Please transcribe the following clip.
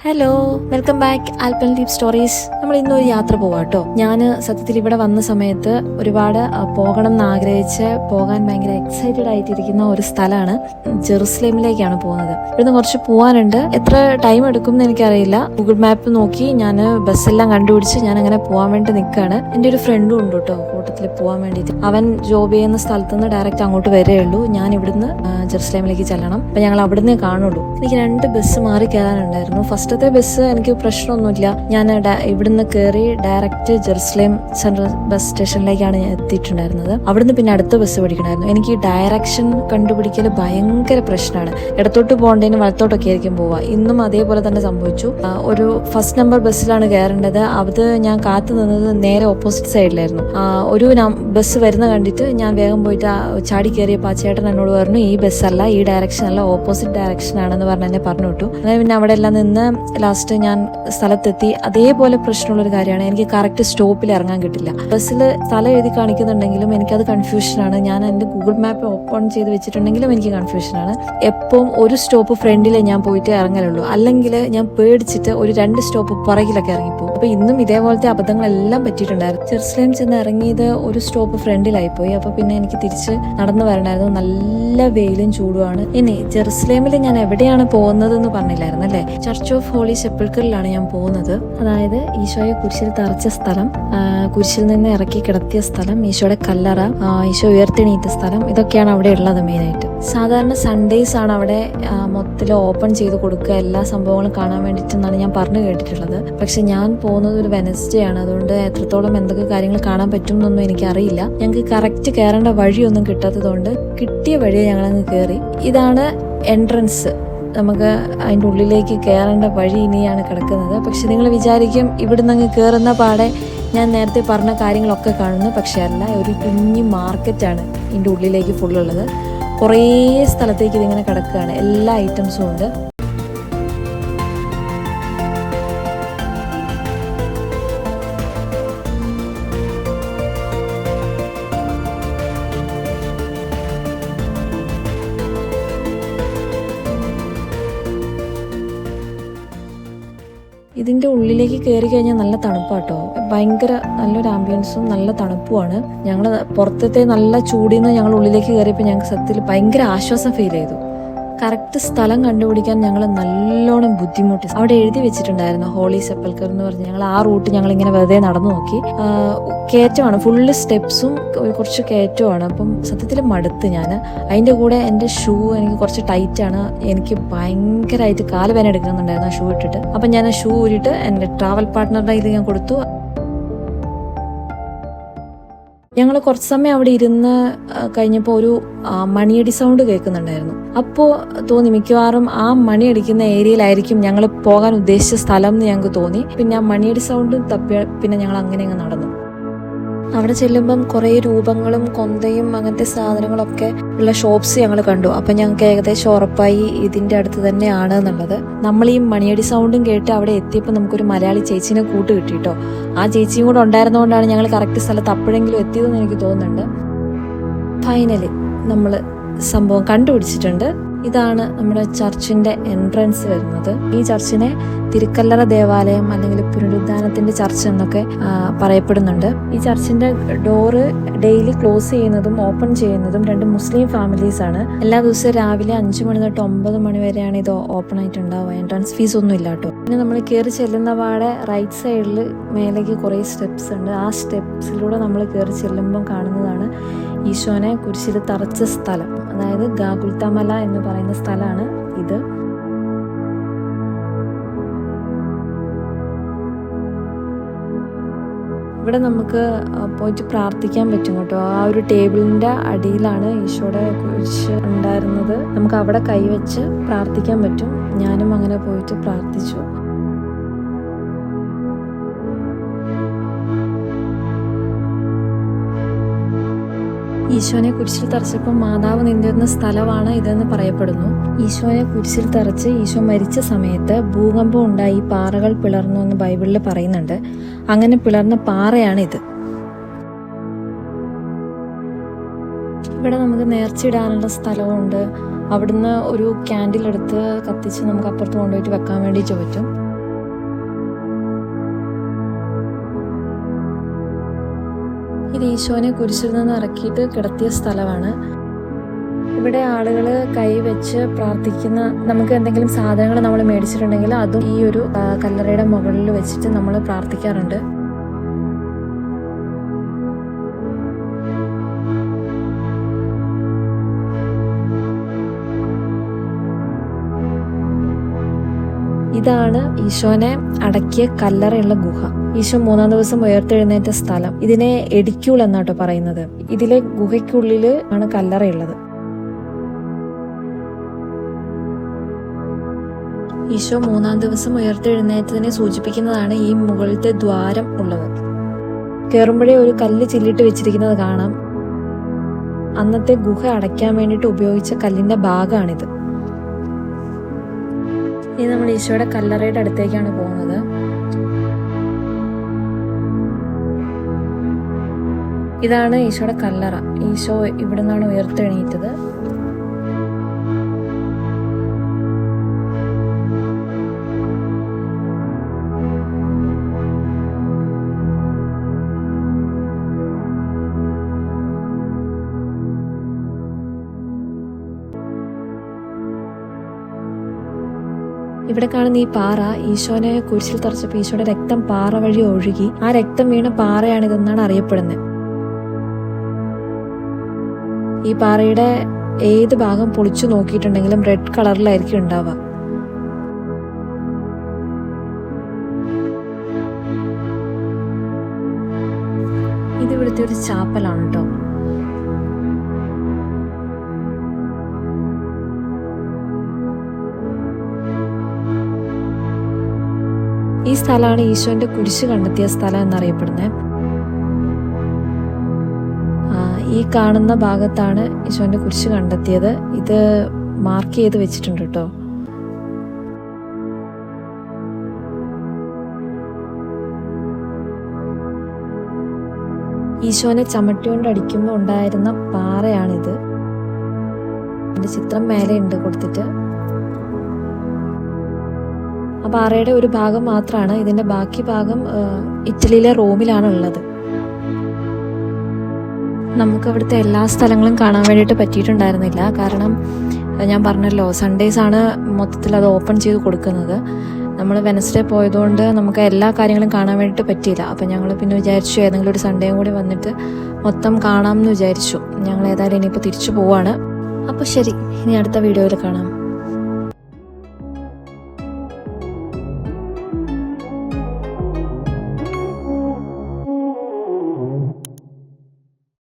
Hello, welcome back Alpine Leap Stories. നമ്മൾ ഇന്നൊരു യാത്ര പോവാട്ടോ. ഞാൻ സത്യത്തിൽ ഇവിടെ വന്ന സമയത്ത് ഒരുപാട് പോകണം എന്ന് ആഗ്രഹിച്ച് പോകാൻ ഭയങ്കര എക്സൈറ്റഡ് ആയിട്ടിരിക്കുന്ന ഒരു സ്ഥലമാണ്. ജെറുസലേമിലേക്കാണ് പോകുന്നത്. ഇവിടുന്ന് കുറച്ച് പോകാനുണ്ട്. എത്ര ടൈം എടുക്കും എന്ന് എനിക്കറിയില്ല. ഗൂഗിൾ മാപ്പ് നോക്കി ഞാൻ ബസ്സെല്ലാം കണ്ടുപിടിച്ച് ഞാൻ അങ്ങനെ പോകാൻ വേണ്ടി നിൽക്കുകയാണ്. എൻ്റെ ഒരു ഫ്രണ്ടും ഉണ്ട് കേട്ടോ കൂട്ടത്തിൽ പോകാൻ വേണ്ടിയിട്ട്. അവൻ ജോബ് ചെയ്യുന്ന സ്ഥലത്ത് നിന്ന് ഡയറക്റ്റ് അങ്ങോട്ട് വരേയുള്ളൂ. ഞാൻ ഇവിടുന്ന് ജെറുസലേമിലേക്ക് ചെല്ലണം. അപ്പം ഞങ്ങൾ അവിടുന്ന് കാണുള്ളൂ. എനിക്ക് 2 ബസ് മാറി കയറാനുണ്ടായിരുന്നു. ഫസ്റ്റത്തെ ബസ് എനിക്ക് പ്രശ്നമൊന്നുമില്ല. ഞാൻ ഇവിടുന്ന് കയറി ഡയറക്റ്റ് ജെറുസലേം സെൻട്രൽ ബസ് സ്റ്റേഷനിലേക്കാണ് ഞാൻ എത്തിയിട്ടുണ്ടായിരുന്നത്. അവിടുന്ന് പിന്നെ അടുത്ത ബസ് പിടിക്കണമായിരുന്നു. എനിക്ക് ഡയറക്ഷൻ കണ്ടുപിടിക്കൽ ഭയങ്കര പ്രശ്നമാണ്. ഇടത്തോട്ട് പോകേണ്ടതിന് വലത്തോട്ടൊക്കെ ആയിരിക്കും പോവുക. ഇന്നും അതേപോലെ തന്നെ സംഭവിച്ചു. ഒരു ഫസ്റ്റ് നമ്പർ ബസ്സിലാണ് കയറേണ്ടത്. അത് ഞാൻ കാത്തു നിന്നത് നേരെ ഓപ്പോസിറ്റ് സൈഡിലായിരുന്നു. ഒരു ബസ് വരുന്ന കണ്ടിട്ട് ഞാൻ വേഗം പോയിട്ട് ചാടി കയറിയപ്പോൾ ആ ചേട്ടൻ എന്നോട് പറഞ്ഞു, ഈ ബസ്സല്ല, ഈ ഡയറക്ഷൻ അല്ല, ഓപ്പോസിറ്റ് ഡയറക്ഷൻ ആണെന്ന് പറഞ്ഞ് എന്നെ പറഞ്ഞു വിട്ടു. അങ്ങനെ പിന്നെ അവിടെ എല്ലാം നിന്ന് ലാസ്റ്റ് ഞാൻ സ്ഥലത്തെത്തി. അതേപോലെ പ്രശ്നമുള്ളൊരു കാര്യമാണ്, എനിക്ക് കറക്റ്റ് സ്റ്റോപ്പിൽ ഇറങ്ങാൻ കിട്ടില്ല. ബസ്സിൽ സ്ഥലം എഴുതി കാണിക്കുന്നുണ്ടെങ്കിലും എനിക്കത് കൺഫ്യൂഷനാണ്. ഞാൻ എൻ്റെ ഗൂഗിൾ മാപ്പ് ഓപ്പൺ ചെയ്ത് വെച്ചിട്ടുണ്ടെങ്കിലും എനിക്ക് കൺഫ്യൂഷനാണ്. എപ്പം ഒരു സ്റ്റോപ്പ് ഫ്രണ്ടിലേ ഞാൻ പോയിട്ട് ഇറങ്ങലുള്ളൂ, അല്ലെങ്കിൽ ഞാൻ പേടിച്ചിട്ട് ഒരു 2 സ്റ്റോപ്പ് പുറകിലൊക്കെ ഇറങ്ങിപ്പോകും. അപ്പൊ ഇന്നും ഇതേപോലത്തെ അബദ്ധങ്ങളെല്ലാം പറ്റിയിട്ടുണ്ടായിരുന്നു. ജെറുസലേം ചെന്ന് ഇറങ്ങിയത് ഒരു സ്റ്റോപ്പ് ഫ്രണ്ടിലായിപ്പോയി. അപ്പൊ പിന്നെ എനിക്ക് തിരിച്ച് നടന്നു വരണമായിരുന്നു. നല്ല വെയിലും ചൂടുമാണ്. ഇനി ജെറുസലേമിൽ ഞാൻ എവിടെയാണ് പോകുന്നത് എന്ന് പറഞ്ഞില്ലായിരുന്നു അല്ലേ? ചർച്ച് ഓഫ് ഹോളി സെപ്പിൾക്കറിലാണ് ഞാൻ പോകുന്നത്. അതായത് ഈശോയെ കുരിശിൽ തറച്ച സ്ഥലം, കുരിശിൽ നിന്ന് ഇറക്കി കിടത്തിയ സ്ഥലം, ഈശോയുടെ കല്ലറ, ഈശോ ഉയർത്തെണീറ്റ സ്ഥലം, ഇതൊക്കെയാണ് അവിടെ ഉള്ളത് മെയിനായിട്ട്. സാധാരണ സൺഡേസ് ആണ് അവിടെ മൊത്തത്തിൽ ഓപ്പൺ ചെയ്ത് കൊടുക്കുക, എല്ലാ സംഭവങ്ങളും കാണാൻ വേണ്ടിയിട്ടെന്നാണ് ഞാൻ പറഞ്ഞു കേട്ടിട്ടുള്ളത്. പക്ഷെ ഞാൻ പോകുന്നത് ഒരു വെനസ്ഡേ ആണ്. അതുകൊണ്ട് എത്രത്തോളം എന്തൊക്കെ കാര്യങ്ങൾ കാണാൻ പറ്റും എന്നൊന്നും എനിക്കറിയില്ല. ഞങ്ങൾക്ക് കറക്റ്റ് കയറേണ്ട വഴിയൊന്നും കിട്ടാത്തതുകൊണ്ട് കിട്ടിയ വഴിയെ ഞങ്ങളങ്ങ് കയറി. ഇതാണ് എൻട്രൻസ്. നമുക്ക് അതിൻ്റെ ഉള്ളിലേക്ക് കയറേണ്ട വഴി ഇനിയാണ് കിടക്കുന്നത്. പക്ഷെ നിങ്ങൾ വിചാരിക്കും ഇവിടുന്ന് അങ്ങ് കയറുന്ന പാടെ ഞാൻ നേരത്തെ പറഞ്ഞ കാര്യങ്ങളൊക്കെ കാണുന്നു. പക്ഷെ അല്ല, ഒരു കുഞ്ഞു മാർക്കറ്റാണ് ഇതിൻ്റെ ഉള്ളിലേക്ക് ഫുള്ളുള്ളത്. കുറേ സ്ഥലത്തേക്ക് ഇതിങ്ങനെ കിടക്കുകയാണ്. എല്ലാ ഐറ്റംസും ഉണ്ട്. ഇതിൻ്റെ ഉള്ളിലേക്ക് കയറി കഴിഞ്ഞാൽ നല്ല തണുപ്പാട്ടോ. ഭയങ്കര നല്ലൊരു ആംബിയൻസും നല്ല തണുപ്പുമാണ്. ഞങ്ങൾ പുറത്തത്തെ നല്ല ചൂടിൽ നിന്ന് ഞങ്ങൾ ഉള്ളിലേക്ക് കയറിയപ്പോൾ ഞങ്ങൾക്ക് സത്യത്തിൽ ഭയങ്കര ആശ്വാസം ഫീൽ ചെയ്തു. കറക്റ്റ് സ്ഥലം കണ്ടുപിടിക്കാൻ ഞങ്ങൾ നല്ലോണം ബുദ്ധിമുട്ടി. അവിടെ എഴുതി വെച്ചിട്ടുണ്ടായിരുന്നു ഹോളി സെപ്പൽക്കർ എന്ന് പറഞ്ഞ്. ഞങ്ങൾ ആ റൂട്ട് ഞങ്ങളിങ്ങനെ വെറുതെ നടന്നു നോക്കി. കയറ്റമാണ്, ഫുള്ള് സ്റ്റെപ്സും കുറച്ച് കയറ്റമാണ്. അപ്പം സത്യത്തിൽ മടുത്ത് ഞാൻ. അതിൻ്റെ കൂടെ എൻ്റെ ഷൂ എനിക്ക് കുറച്ച് ടൈറ്റാണ്. എനിക്ക് ഭയങ്കരമായിട്ട് കാല് വേദന എടുക്കുന്നുണ്ടായിരുന്നു ആ ഷൂ ഇട്ടിട്ട്. അപ്പം ഞാൻ ആ ഷൂ ഊരിയിട്ട് എൻ്റെ ട്രാവൽ പാർട്ട്ണറുടെ കയ്യിൽ ഞാൻ കൊടുത്തു. ഞങ്ങൾ കുറച്ച് സമയം അവിടെ ഇരുന്ന് കഴിഞ്ഞപ്പോൾ ഒരു മണിയടി സൗണ്ട് കേൾക്കുന്നുണ്ടായിരുന്നു. അപ്പോൾ തോന്നി മിക്കവാറും ആ മണിയടിക്കുന്ന ഏരിയയിലായിരിക്കും ഞങ്ങൾ പോകാൻ ഉദ്ദേശിച്ച സ്ഥലം എന്ന് ഞങ്ങൾക്ക് തോന്നി. പിന്നെ ആ മണിയടി സൗണ്ട് തപ്പിയ പിന്നെ ഞങ്ങൾ അങ്ങനെ അങ്ങ് നടന്നു. അവിടെ ചെല്ലുമ്പം കുറേ രൂപങ്ങളും കൊന്തയും അങ്ങനത്തെ സാധനങ്ങളൊക്കെ ഉള്ള ഷോപ്സ് ഞങ്ങൾ കണ്ടു. അപ്പം ഞങ്ങൾക്ക് ഏകദേശം ഉറപ്പായി ഇതിൻ്റെ അടുത്ത് തന്നെയാണ് എന്നുള്ളത്. നമ്മൾ ഈ മണിയടി സൗണ്ടും കേട്ട് അവിടെ എത്തിയപ്പോൾ നമുക്കൊരു മലയാളി ചേച്ചീനെ കൂട്ട് കിട്ടിയിട്ടോ. ആ ചേച്ചിയും കൂടെ ഉണ്ടായിരുന്നതുകൊണ്ടാണ് ഞങ്ങൾ കറക്റ്റ് സ്ഥലത്ത് അപ്പോഴെങ്കിലും എത്തിയതെന്ന് എനിക്ക് തോന്നുന്നുണ്ട്. ഫൈനലി നമ്മൾ സംഭവം കണ്ടുപിടിച്ചിട്ടുണ്ട്. ഇതാണ് നമ്മുടെ ചർച്ചിന്റെ എൻട്രൻസ് വരുന്നത്. ഈ ചർച്ചിനെ തിരുക്കല്ലറ ദേവാലയം അല്ലെങ്കിൽ പുനരുദ്ധാനത്തിന്റെ ചർച്ച് എന്നൊക്കെ പറയപ്പെടുന്നുണ്ട്. ഈ ചർച്ചിന്റെ ഡോറ് ഡെയിലി ക്ലോസ് ചെയ്യുന്നതും ഓപ്പൺ ചെയ്യുന്നതും 2 മുസ്ലിം ഫാമിലീസ് ആണ്. എല്ലാ ദിവസവും രാവിലെ 5 മണി തൊട്ട് 9 മണി വരെയാണ് ഇത് ഓപ്പൺ ആയിട്ടുണ്ടാവുക. എൻട്രൻസ് ഫീസ് ഒന്നും ഇല്ല കേട്ടോ. പിന്നെ നമ്മൾ കയറി ചെല്ലുന്ന പാടെ റൈറ്റ് സൈഡിൽ മേലേക്ക് കുറേ സ്റ്റെപ്സ് ഉണ്ട്. ആ സ്റ്റെപ്സിലൂടെ നമ്മൾ കയറി ചെല്ലുമ്പം കാണുന്നതാണ് ഈശോനെ കുരിശിൽ തറച്ച സ്ഥലം. അതായത് ഗാഗുൽത്ത മല എന്ന് പറയുന്ന സ്ഥലമാണ് ഇത്. ഇവിടെ നമുക്ക് പോയിട്ട് പ്രാർത്ഥിക്കാൻ പറ്റും കേട്ടോ. ആ ഒരു ടേബിളിന്റെ അടിയിലാണ് ഈശോയുടെ കുരിശ് ഉണ്ടായിരുന്നത്. നമുക്ക് അവിടെ കൈവച്ച് പ്രാർത്ഥിക്കാൻ പറ്റും. ഞാനും അങ്ങനെ പോയിട്ട് പ്രാർത്ഥിച്ചു. ഈശോനെ കുരിശിൽ തറച്ചപ്പോൾ മാതാവ് നിന്നിരുന്ന സ്ഥലമാണ് ഇതെന്ന് പറയപ്പെടുന്നു. ഈശോനെ കുരിശിൽ തറച്ച് ഈശോ മരിച്ച സമയത്ത് ഭൂകമ്പം ഉണ്ടായി പാറകൾ പിളർന്നു എന്ന് ബൈബിളിൽ പറയുന്നുണ്ട്. അങ്ങനെ പിളർന്ന പാറയാണ് ഇത്. ഇവിടെ നമുക്ക് നേർച്ചയിടാനുള്ള സ്ഥലമുണ്ട്. അവിടുന്ന് ഒരു ക്യാൻഡിൽ എടുത്ത് കത്തിച്ച് നമുക്ക് അപ്പുറത്ത് കൊണ്ടുപോയിട്ട് വെക്കാൻ വേണ്ടിയിട്ട് പറ്റും. ഇത് ഈശോനെ കുരിശിൽ നിന്ന് ഇറക്കിയിട്ട് കിടത്തിയ സ്ഥലമാണ്. ഇവിടെ ആളുകൾ കൈവച്ച് പ്രാർത്ഥിക്കുന്ന, നമുക്ക് എന്തെങ്കിലും സാധനങ്ങൾ നമ്മൾ മേടിച്ചിട്ടുണ്ടെങ്കിൽ അതും ഈ ഒരു കല്ലറയുടെ മുകളിൽ വെച്ചിട്ട് നമ്മൾ പ്രാർത്ഥിക്കാറുണ്ട്. ഇതാണ് ഈശോനെ അടക്കിയ കല്ലറയുള്ള ഗുഹ. ഈശോ 3-ാം ദിവസം ഉയർത്തെഴുന്നേറ്റ സ്ഥലം. ഇതിനെ എഡിക്യൂൾ എന്നാട്ടോ പറയുന്നത്. ഇതിലെ ഗുഹയ്ക്കുള്ളില് ആണ് കല്ലറയുള്ളത്. ഈശോ 3-ാം ദിവസം ഉയർത്തെഴുന്നേറ്റതിനെ സൂചിപ്പിക്കുന്നതാണ് ഈ മുകളിലത്തെ ദ്വാരം ഉള്ളത്. കയറുമ്പോഴേ ഒരു കല്ല് ചില്ലിട്ട് വെച്ചിരിക്കുന്നത് കാണാം. അന്നത്തെ ഗുഹ അടയ്ക്കാൻ വേണ്ടിയിട്ട് ഉപയോഗിച്ച കല്ലിന്റെ ഭാഗമാണിത്. ഇനി നമ്മൾ ഈശോയുടെ കല്ലറയുടെ അടുത്തേക്കാണ് പോകുന്നത്. ഇതാണ് ഈശോയുടെ കല്ലറ. ഈശോ ഇവിടെ നിന്നാണ് ഉയർത്തെണീറ്റത്. ഇവിടെ കാണുന്ന ഈ പാറ ഈശോനെ കുരിശിൽ തറച്ചപ്പോൾ ഈശോയുടെ രക്തം പാറ വഴി ഒഴുകി ആ രക്തം വീണ പാറയാണിതെന്നാണ് അറിയപ്പെടുന്നത്. ഈ പാറയുടെ ഏത് ഭാഗം പൊളിച്ചു നോക്കിയിട്ടുണ്ടെങ്കിലും റെഡ് കളറിലായിരിക്കും ഉണ്ടാവുക. ഇത് ഇവിടുത്തെ ഒരു ചാപ്പലാണ് കേട്ടോ. ഈ സ്ഥലമാണ് ഈശോന്റെ കുരിശ് കണ്ടെത്തിയ സ്ഥലം എന്നറിയപ്പെടുന്നത്. ഈ കാണുന്ന ഭാഗത്താണ് ഈശോന്റെ കുരിശ് കണ്ടെത്തിയത്. ഇത് മാർക്ക് ചെയ്ത് വെച്ചിട്ടുണ്ട് കേട്ടോ. ഈശോനെ ചമട്ടികൊണ്ട് അടിക്കുമ്പോൾ ഉണ്ടായിരുന്ന പാറയാണിത്. ഇതിന്റെ ചിത്രം മേലെ ഉണ്ട് കൊടുത്തിട്ട്. ആ പാറയുടെ ഒരു ഭാഗം മാത്രമാണ്. ഇതിന്റെ ബാക്കി ഭാഗം ഇറ്റലിയിലെ റോമിലാണ് ഉള്ളത്. നമുക്ക് അവിടുത്തെ എല്ലാ സ്ഥലങ്ങളും കാണാൻ വേണ്ടിയിട്ട് പറ്റിയിട്ടുണ്ടായിരുന്നില്ല. കാരണം ഞാൻ പറഞ്ഞല്ലോ, സൺഡേസ് ആണ് മൊത്തത്തിൽ അത് ഓപ്പൺ ചെയ്ത് കൊടുക്കുന്നത്. നമ്മൾ വെനസ്ഡേ പോയതുകൊണ്ട് നമുക്ക് എല്ലാ കാര്യങ്ങളും കാണാൻ വേണ്ടിയിട്ട് പറ്റിയില്ല. അപ്പം ഞങ്ങൾ പിന്നെ വിചാരിച്ചു ഏതെങ്കിലും ഒരു സൺഡേയും കൂടി വന്നിട്ട് മൊത്തം കാണാമെന്ന് വിചാരിച്ചു. ഞങ്ങൾ ഏതായാലും ഇനിയിപ്പോൾ തിരിച്ചു പോവാണ്. അപ്പോൾ ശരി, ഇനി അടുത്ത വീഡിയോയിൽ കാണാം.